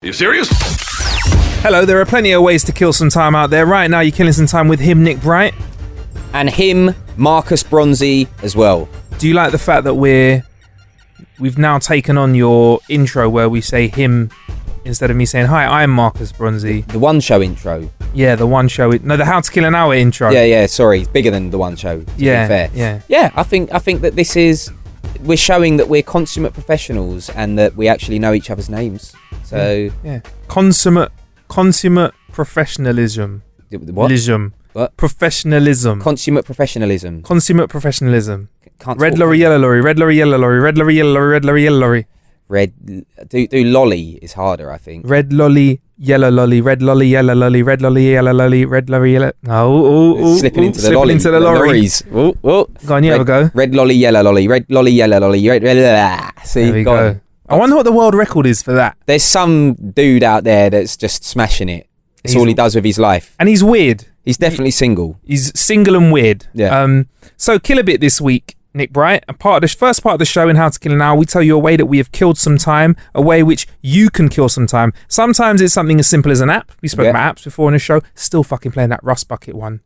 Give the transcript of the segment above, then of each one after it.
You serious? Hello, there are plenty of ways to kill some time out there. Right now, you're killing some time with him, Nick Bright. And him, Marcus Bronzy, as well. Do you like the fact that we've now taken on your intro where we say him instead of me saying, hi, I'm Marcus Bronzy? The One Show intro. Yeah, the One Show. No, the How to Kill an Hour intro. Yeah, sorry. It's bigger than the One Show, to be fair. Yeah, I think that this is... We're showing that we're consummate professionals and that we actually know each other's names. So... Yeah. Consummate professionalism. What? What? Professionalism. Consummate professionalism. Consummate professionalism. Can't red talk. lorry, yellow lorry, red lorry, yellow lorry, red lorry, yellow lorry, red lorry, yellow lorry. Do lolly is harder, I think. Red lolly, yellow lolly, red lolly, yellow lolly, red lolly, yellow lolly, red lolly, yellow... Slipping into the lorries. Go on, you have a go. Red lolly, yellow lolly, red lolly, yellow lolly, See, there we go. I wonder what the world record is for that. There's some dude out there that's just smashing it. It's all he does with his life. And he's weird. He's definitely single. He's single and weird. Yeah. So Kill a Bit this week, Nick Bright. First part of the show in How to Kill an Hour, we tell you a way that we have killed some time, a way which you can kill some time. Sometimes it's something as simple as an app. We spoke about apps before in the show. Still fucking playing that Rust Bucket one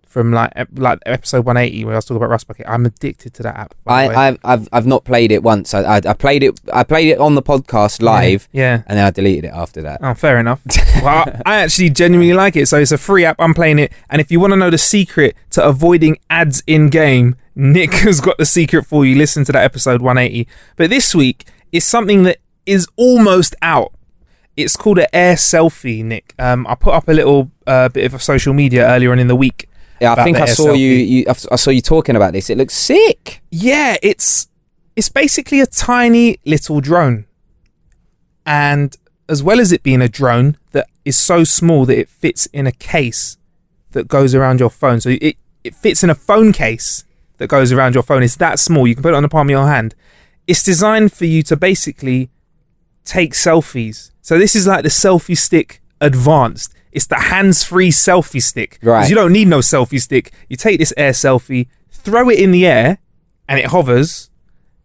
from like episode 180 where I was talking about Rust Bucket. I'm addicted to that app. I've not played it once. I played it on the podcast live. Yeah. And then I deleted it after that. Oh, fair enough. Well, I actually genuinely like it. So it's a free app. I'm playing it. And if you want to know the secret to avoiding ads in game, Nick has got the secret for you. Listen to that episode 180. But this week is something that is almost out. It's called an AirSelfie, Nick. I put up a little bit of social media earlier on in the week. Yeah, I think I saw I saw you talking about this. It looks sick. Yeah, it's basically a tiny little drone. And as well as it being a drone that is so small that it fits in a case that goes around your phone. So it fits in a phone case that goes around your phone. It's that small. You can put it on the palm of your hand. It's designed for you to basically take selfies. So this is like the selfie stick advanced. It's the hands-free selfie stick. Right. Because you don't need no selfie stick. You take this AirSelfie, throw it in the air, and it hovers,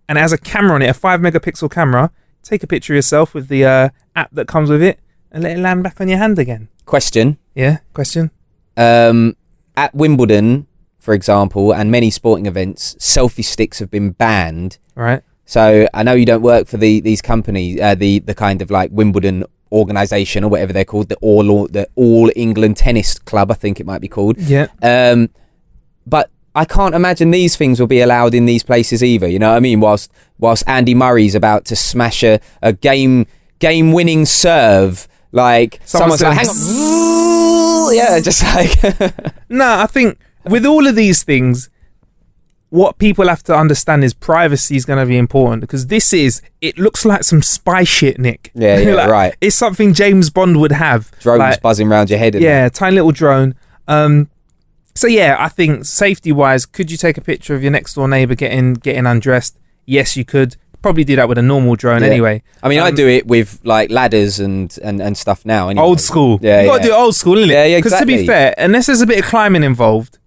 and it has a camera on it, a 5 megapixel camera. Take a picture of yourself with the app that comes with it, and let it land back on your hand again. Question. Yeah, question? At Wimbledon, for example, and many sporting events, selfie sticks have been banned. Right. So I know you don't work for these companies, the kind of like Wimbledon organisation or whatever they're called, the All England Tennis Club, I think it might be called. Yeah. But I can't imagine these things will be allowed in these places either. You know what I mean? Whilst Andy Murray's about to smash a game-winning serve, like someone's like, hang on, yeah, just like. No, I think with all of these things, what people have to understand is privacy is going to be important, because it looks like some spy shit, Nick. Yeah, like, right. It's something James Bond would have. Drones like, buzzing around your head. Yeah, tiny little drone. So yeah, I think safety-wise, could you take a picture of your next door neighbour getting undressed? Yes, you could. Probably do that with a normal drone anyway. I mean, I do it with like ladders and stuff now. Anyway. Old school. Yeah, you got to do it old school, innit? Yeah, Because to be fair, unless there's a bit of climbing involved,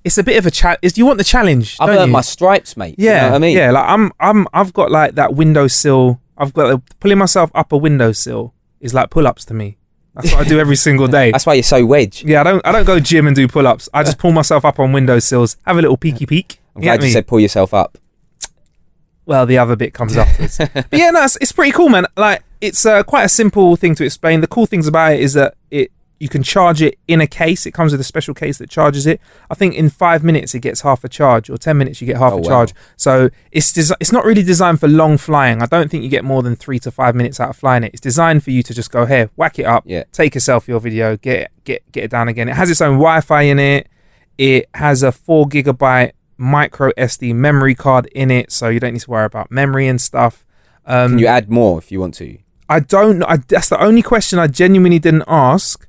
it's a bit of a challenge. You want the challenge. I've earned my stripes, mate. Yeah, you know what I mean? Yeah. Like I've got like that windowsill. I've got pulling myself up a windowsill is like pull-ups to me. That's what I do every single day. That's why you're so wedge. Yeah, I don't go gym and do pull-ups. I just pull myself up on windowsills, have a little peeky peek. I'm glad you said pull yourself up. Well, the other bit comes afterwards. But yeah, no, it's pretty cool, man. Like, it's quite a simple thing to explain. The cool things about it is that you can charge it in a case. It comes with a special case that charges it. I think in 5 minutes it gets half a charge, or 10 minutes you get half a charge. So it's not really designed for long flying. I don't think you get more than 3 to 5 minutes out of flying it. It's designed for you to just go here, whack it up, take a selfie or video, get it down again. It has its own Wi-Fi in it. It has a 4 gigabyte micro SD memory card in it, so you don't need to worry about memory and stuff. Can you add more if you want to? I don't know. That's the only question I genuinely didn't ask.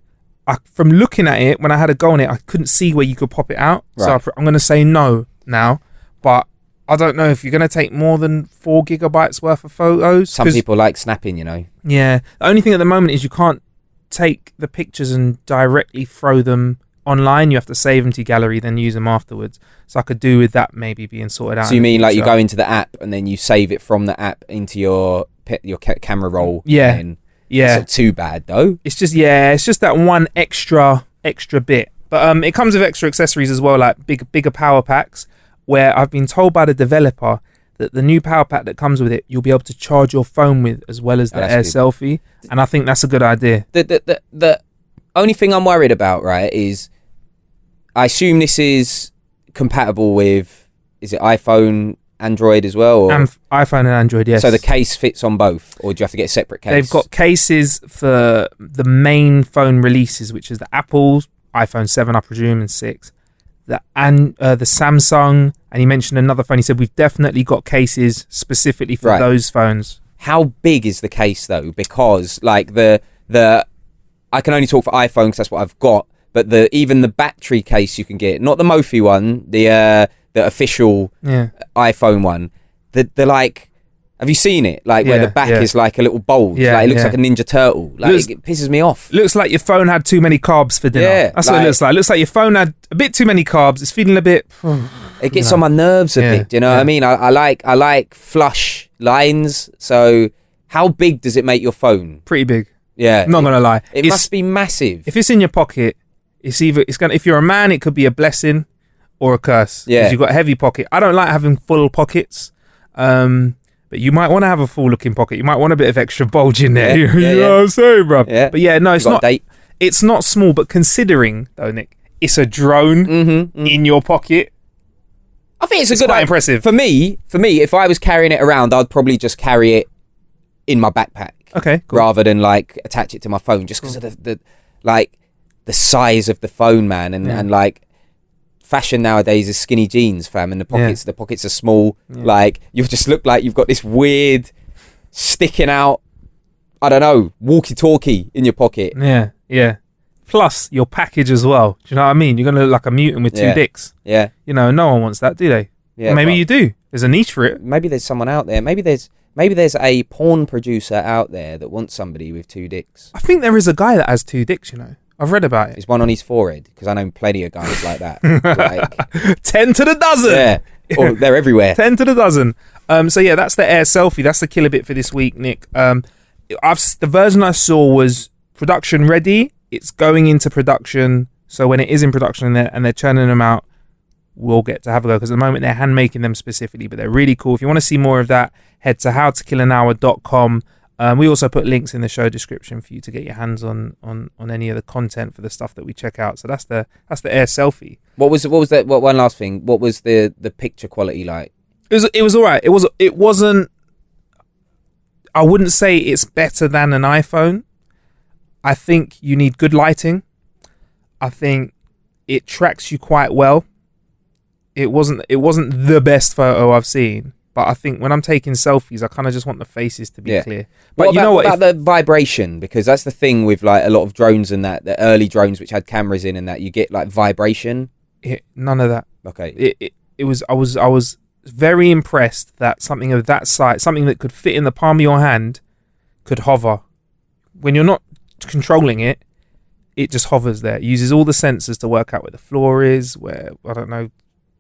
From looking at it, when I had a go on it, I couldn't see where you could pop it out. Right. So I'm going to say no now. But I don't know if you're going to take more than 4 gigabytes worth of photos. Some people like snapping, you know. Yeah. The only thing at the moment is you can't take the pictures and directly throw them online. You have to save them to your gallery, then use them afterwards. So I could do with that maybe being sorted out. So you mean like you go into the app and then you save it from the app into your camera roll? Yeah. Yeah. It's not too bad though. It's just that one extra bit. But it comes with extra accessories as well, like bigger power packs, where I've been told by the developer that the new power pack that comes with it, you'll be able to charge your phone with, as well as the AirSelfie. And I think that's a good idea. The only thing I'm worried about, right, is I assume this is compatible with, is it iPhone, Android as well? Or? iPhone and Android, yes. So the case fits on both, or do you have to get a separate case? They've got cases for the main phone releases, which is the Apple's, iPhone 7, I presume, and 6. The Samsung, and he mentioned another phone. He said we've definitely got cases specifically for those phones. How big is the case though? Because like the I can only talk for iPhone because that's what I've got. But even the battery case you can get, not the Mophie one, the official iPhone one. The like, have you seen it? Like where the back is like a little bulge. Like it looks like a Ninja Turtle. Like it pisses me off. Looks like your phone had too many carbs for dinner. Yeah, that's what it looks like. It looks like your phone had a bit too many carbs. It's feeling a bit. It gets on my nerves a bit. Do you know what I mean? I like flush lines. So how big does it make your phone? Pretty big. Yeah. Not gonna lie. It must be massive. If it's in your pocket, it's gonna. If you're a man, it could be a blessing or a curse. Yeah. Because you've got a heavy pocket. I don't like having full pockets. But you might want to have a full looking pocket. You might want a bit of extra bulge in there. You know what I'm saying, bro? Yeah. But yeah, no, it's not. It's not small, but considering though, Nick, it's a drone in your pocket. I think it's quite impressive. For me, if I was carrying it around, I'd probably just carry it in my backpack. Okay. Cool. Rather than like attach it to my phone, just because of the size of the phone, man, and like. Fashion nowadays is skinny jeans, fam, and the pockets are small. Like you just look like you've got this weird sticking out, I don't know, walkie-talkie in your pocket. Yeah. Plus your package as well. Do you know what I mean? You're gonna look like a mutant with two dicks. Yeah. You know, no one wants that, do they? Yeah. Well, maybe you do. There's a niche for it. Maybe there's someone out there. Maybe there's a porn producer out there that wants somebody with two dicks. I think there is a guy that has two dicks. You know. I've read about it. There's one on his forehead, because I know plenty of guys like that. Like 10 to the dozen. Yeah. Or they're everywhere. 10 to the dozen. So yeah, that's the AirSelfie. That's the killer bit for this week, Nick. The version I saw was production ready. It's going into production. So when it is in production and they're churning them out, we'll get to have a go. Because at the moment they're hand making them specifically, but they're really cool. If you want to see more of that, head to howtokillanhour.com. We also put links in the show description for you to get your hands on any of the content for the stuff that we check out. So that's the AirSelfie. What was that? What one last thing? What was the picture quality like? It was all right. It wasn't. I wouldn't say it's better than an iPhone. I think you need good lighting. I think it tracks you quite well. It wasn't the best photo I've seen. But I think when I'm taking selfies, I kind of just want the faces to be clear. But what about the vibration? Because that's the thing with like a lot of drones and that, the early drones which had cameras in and that, you get like vibration. None of that. Okay. I was very impressed that something of that size, something that could fit in the palm of your hand, could hover. When you're not controlling it, it just hovers there. It uses all the sensors to work out where the floor is, where, I don't know,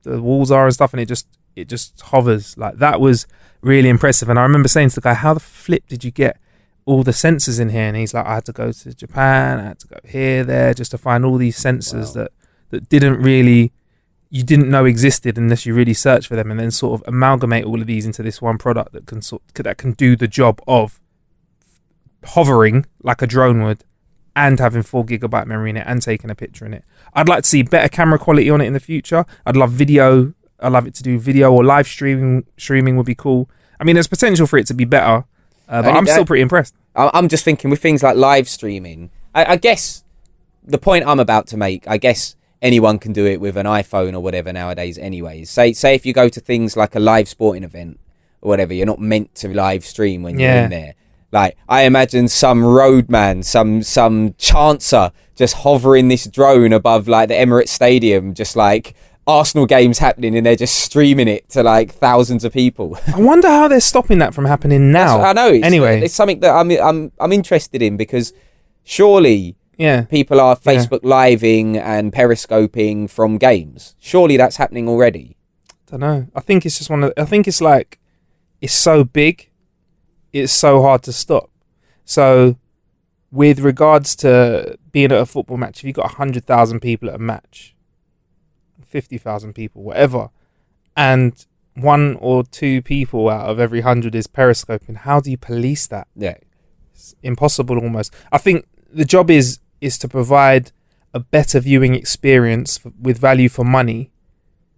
the walls are and stuff, and it just hovers. Like, that was really impressive. And I remember saying to the guy, how the flip did you get all the sensors in here? And he's like, I had to go to Japan, I had to go here, there, just to find all these sensors that you didn't know existed unless you really search for them, and then sort of amalgamate all of these into this one product that can do the job of hovering like a drone would, and having 4 GB memory in it, and taking a picture in it. I'd like to see better camera quality on it in the future. I'd love video. I love it to do video or live streaming. Streaming would be cool. I mean, there's potential for it to be better, but I'm still pretty impressed. I'm just thinking with things like live streaming, I guess the point I'm about to make, I guess anyone can do it with an iPhone or whatever nowadays anyways. Say if you go to things like a live sporting event or whatever, you're not meant to live stream when you're in there. Like, I imagine some roadman, some chancer just hovering this drone above like the Emirates Stadium, just like Arsenal games happening, and they're just streaming it to like thousands of people. I wonder how they're stopping that from happening now. I know. It's something that I'm interested in, because surely people are Facebook living and periscoping from games. Surely that's happening already. I don't know. I think it's just I think it's like, it's so big, it's so hard to stop. So with regards to being at a football match, if you've got 100,000 people at a match, 50,000 people, whatever, and 1 or 2 people out of every 100 is periscoping, how do you police that? Yeah. It's impossible almost. I think the job is to provide a better viewing experience with value for money,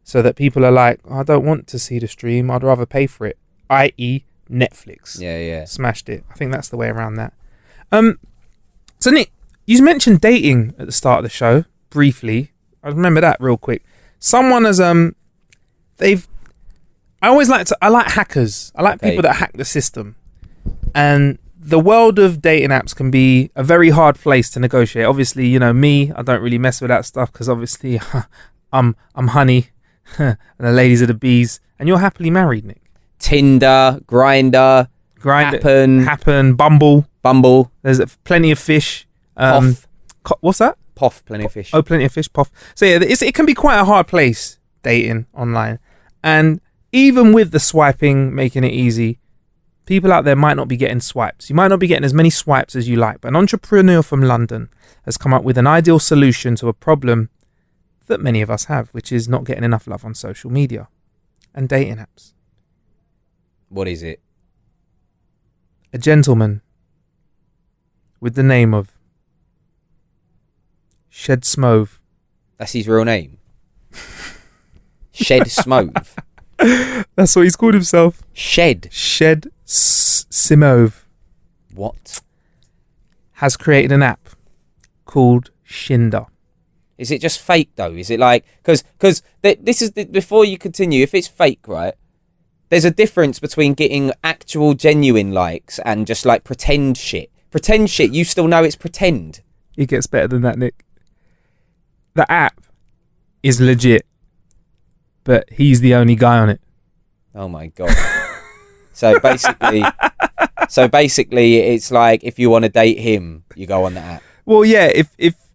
so that people are like, I don't want to see the stream, I'd rather pay for it, i.e. Netflix. Yeah. Smashed it. I think that's the way around that. So Nick, you mentioned dating at the start of the show briefly. I remember that real quick. Someone has I like hackers. I like people that hack the system. And the world of dating apps can be a very hard place to negotiate. Obviously, you know me, I don't really mess with that stuff because obviously I'm honey and the ladies are the bees, and you're happily married, Nick. Tinder, Grindr, Happen, Bumble. There's plenty of fish. Poff. What's that? Poff, plenty of fish. Oh, plenty of fish, Poff. So yeah, it can be quite a hard place dating online. And even with the swiping, making it easy, people out there might not be getting swipes. You might not be getting as many swipes as you like. But an entrepreneur from London has come up with an ideal solution to a problem that many of us have, which is not getting enough love on social media and dating apps. What is it? A gentleman with the name of Shed Smove. That's his real name. Shed Smove. That's what he's called himself. Shed Simove. What? Has created an app called Shinder. Is it just fake though? Is it like because this is before you continue? If it's fake, right? There's a difference between getting actual genuine likes and just like pretend shit. Pretend shit, you still know it's pretend. It gets better than that, Nick. The app is legit, but he's the only guy on it. Oh my God. So basically it's like if you want to date him, you go on the app. Well, yeah,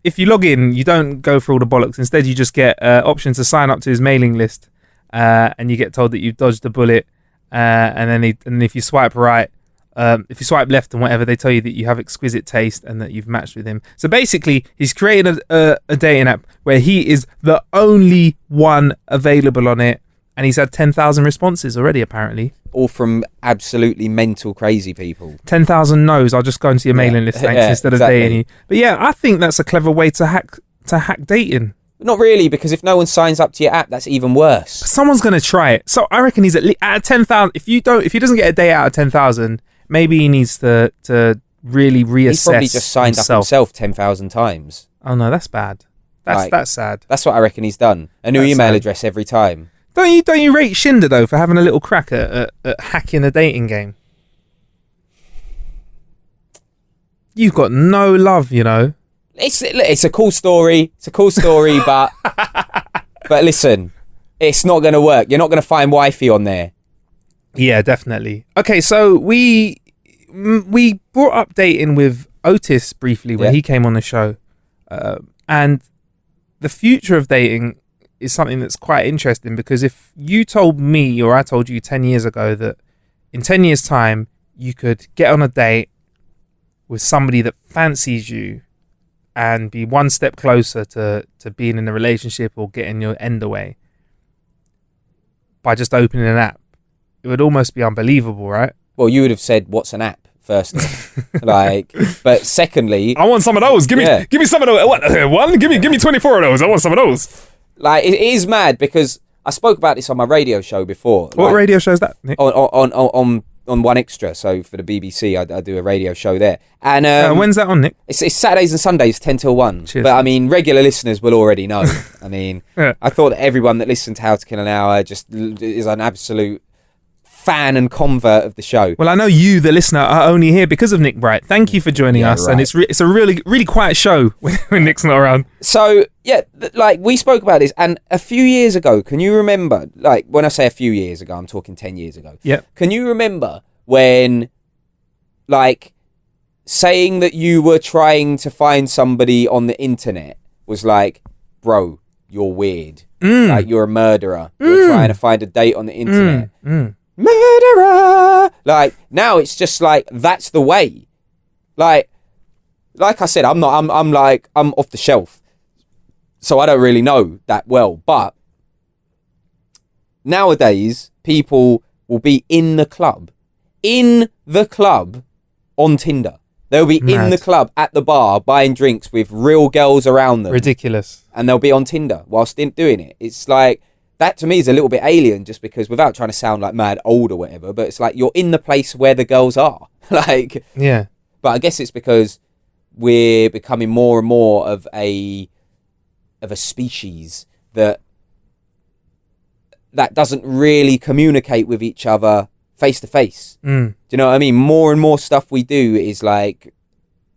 if you log in, you don't go through all the bollocks. Instead, you just get option to sign up to his mailing list, and you get told that you've dodged a bullet. And then if you swipe right, if you swipe left and whatever, they tell you that you have exquisite taste and that you've matched with him. So basically, he's created a dating app where he is the only one available on it, and he's had 10,000 responses already, apparently. All from absolutely mental, crazy people. 10,000 no's. I'll just go into your mailing list, thanks, instead of dating you. But yeah, I think that's a clever way to hack dating. Not really, because if no one signs up to your app, that's even worse. Someone's gonna try it. So I reckon he's at least out of 10,000. If he doesn't get a date out of 10,000, maybe he needs to really reassess. He's probably just signed up himself 10,000 times. Oh no, that's bad. That's sad. That's what I reckon he's done. A new email address every time. Don't you rate Shinder though for having a little crack at hacking the dating game? You've got no love, you know. It's a cool story. It's a cool story, but listen, it's not going to work. You're not going to find wifey on there. Yeah, definitely. Okay, so we brought up dating with Otis briefly when he came on the show, and the future of dating is something that's quite interesting, because if you told me or I told you 10 years ago that in 10 years' time you could get on a date with somebody that fancies you and be one step closer to being in a relationship or getting your end away by just opening an app, it would almost be unbelievable, right? Well, you would have said, what's an app? Firstly, but secondly, I want some of those. Give me some of those. What? Give me 24 of those. I want some of those. Like, it is mad, because I spoke about this on my radio show before. What radio show is that, Nick? On One Extra, so for the BBC, I do a radio show there. And when's that on, Nick? It's Saturdays and Sundays, 10 till 1. Cheers. But I mean, regular listeners will already know. I mean, I thought that everyone that listened to How to Kill an Hour just is an absolute fan and convert of the show. Well, I know you, the listener, are only here because of Nick Bright. Thank you for joining us. Right. And it's a really quiet show when Nick's not around. So yeah, like we spoke about this, and a few years ago, can you remember? Like, when I say a few years ago, I'm talking 10 years ago. Yeah. Can you remember when, like, saying that you were trying to find somebody on the internet was like, bro, you're weird. Like, you're a murderer. You're trying to find a date on the internet. Murderer. Like, now it's just like, that's the way. Like, like I said, I'm off the shelf, so I don't really know that well. But nowadays, people will be in the club on Tinder. They'll be in the club at the bar buying drinks with real girls around them. Ridiculous. And they'll be on Tinder whilst doing it. It's like, that to me is a little bit alien, just because, without trying to sound like mad old or whatever, but it's like you're in the place where the girls are. Like, yeah. But I guess it's because we're becoming more and more of a species that doesn't really communicate with each other face to face. Do you know what I mean? More and more stuff we do is like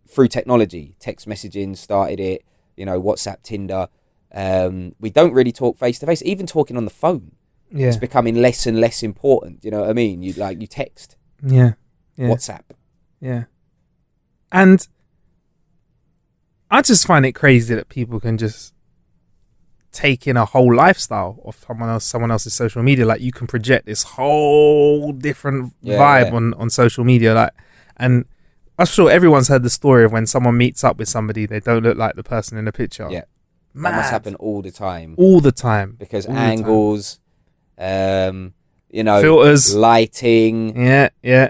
through technology. Text messaging started it, you know, WhatsApp, Tinder. We don't really talk face to face. Even talking on the phone, it's becoming less and less important. You know what I mean? You text, WhatsApp, and I just find it crazy that people can just take in a whole lifestyle of someone else's social media. Like, you can project this whole different vibe on social media. Like, and I'm sure everyone's heard the story of when someone meets up with somebody, they don't look like the person in the picture. Yeah. That must happen all the time. Because angles, filters, lighting. Yeah.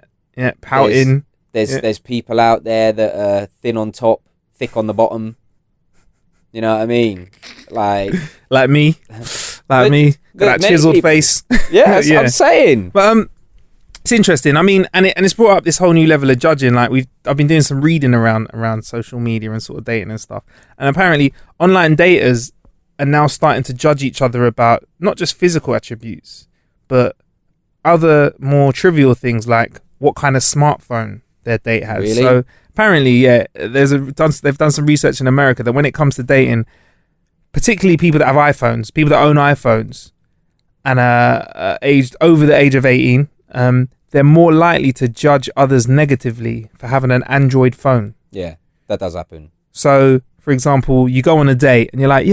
Pouting. There's people out there that are thin on top, thick on the bottom. You know what I mean? Like me. That chiseled face. Yeah, that's what I'm saying. But it's interesting. I mean, and it's brought up this whole new level of judging. Like, I've been doing some reading around social media and sort of dating and stuff. And apparently online daters are now starting to judge each other about not just physical attributes, but other more trivial things, like what kind of smartphone their date has. Really? So apparently, they've done some research in America that when it comes to dating, particularly people that have iPhones, people that own iPhones and are aged over the age of 18, they're more likely to judge others negatively for having an Android phone. Yeah, that does happen. So, for example, you go on a date and you're like,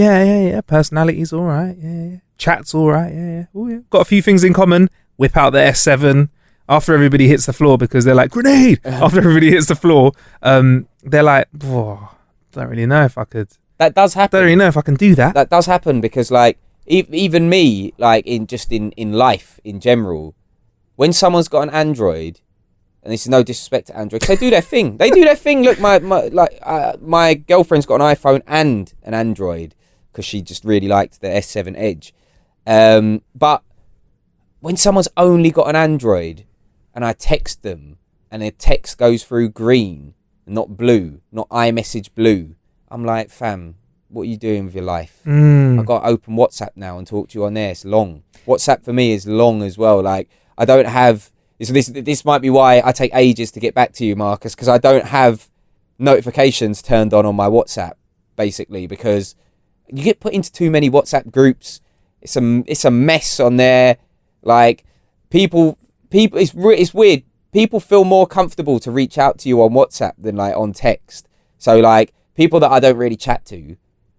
personality's all right, yeah, chat's all right, yeah, oh yeah, got a few things in common. Whip out the S7 after everybody hits the floor, because they're like, grenade. After everybody hits the floor, they're like, don't really know if I could. That does happen. Don't really know if I can do that. That does happen, because like even me, like in life in general, when someone's got an Android, and this is no disrespect to Android, 'cause they do their thing. Look, my girlfriend's got an iPhone and an Android because she just really liked the S7 Edge. But when someone's only got an Android, and I text them, and their text goes through green, not blue, not iMessage blue, I'm like, fam, what are you doing with your life? I've got to open WhatsApp now and talk to you on there. It's long. WhatsApp for me is long as well. Like, I don't have... This might be why I take ages to get back to you, Marcus, because I don't have notifications turned on my WhatsApp, basically, because you get put into too many WhatsApp groups. It's a mess on there. Like, people, it's weird. People feel more comfortable to reach out to you on WhatsApp than like on text. So like, people that I don't really chat to,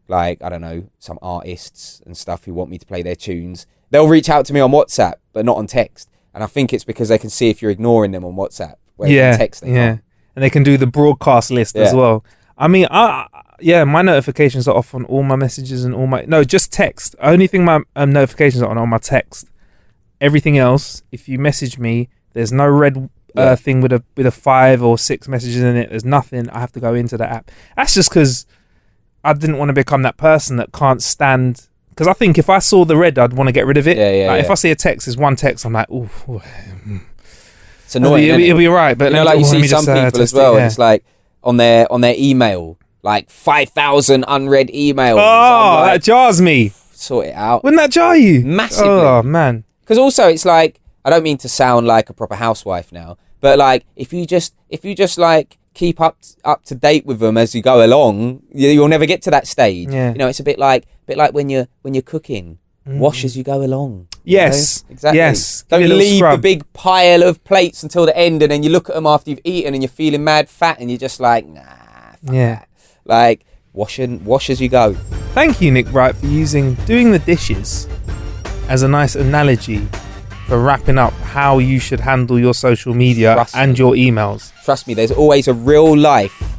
like, I don't know, some artists and stuff who want me to play their tunes, they'll reach out to me on WhatsApp, but not on text. And I think it's because they can see if you're ignoring them on WhatsApp. Whereas on text, they can't. And they can do the broadcast list as well. I mean, my notifications are off on all my messages and just text. Only thing my notifications are on my text. Everything else, if you message me, there's no red thing with a 5 or 6 messages in it. There's nothing. I have to go into the app. That's just because I didn't want to become that person that can't stand. Because I think if I saw the red, I'd want to get rid of it. If I see a text, there's one text, I'm like, ooh. It's annoying. It'll be all right. But like you see some people as well, and it's like on their email, like 5,000 unread emails. Oh, like, that jars me. Sort it out. Wouldn't that jar you? Massively. Oh, man. Because also it's like, I don't mean to sound like a proper housewife now, but like if you just like keep up to date with them as you go along, you'll never get to that stage. Yeah. You know, it's a bit like when you're cooking, wash as you go along. Yes, you know? Exactly. Yes. Don't leave the big pile of plates until the end, and then you look at them after you've eaten and you're feeling mad fat, and you're just like, nah. That. Like wash as you go. Thank you, Nick Wright, for using doing the dishes as a nice analogy for wrapping up how you should handle your social media and your emails. Trust me, there's always a real life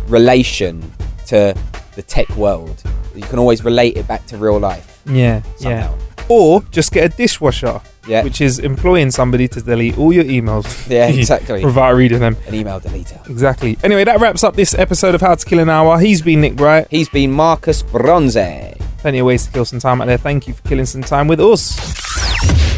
relation to the tech world. You can always relate it back to real life. Yeah, somehow. Or just get a dishwasher, which is employing somebody to delete all your emails. Yeah, exactly. Without reading them. An email deleter. Exactly. Anyway, that wraps up this episode of How to Kill an Hour. He's been Nick Bright. He's been Marcus Bronze. Plenty of ways to kill some time out there. Thank you for killing some time with us.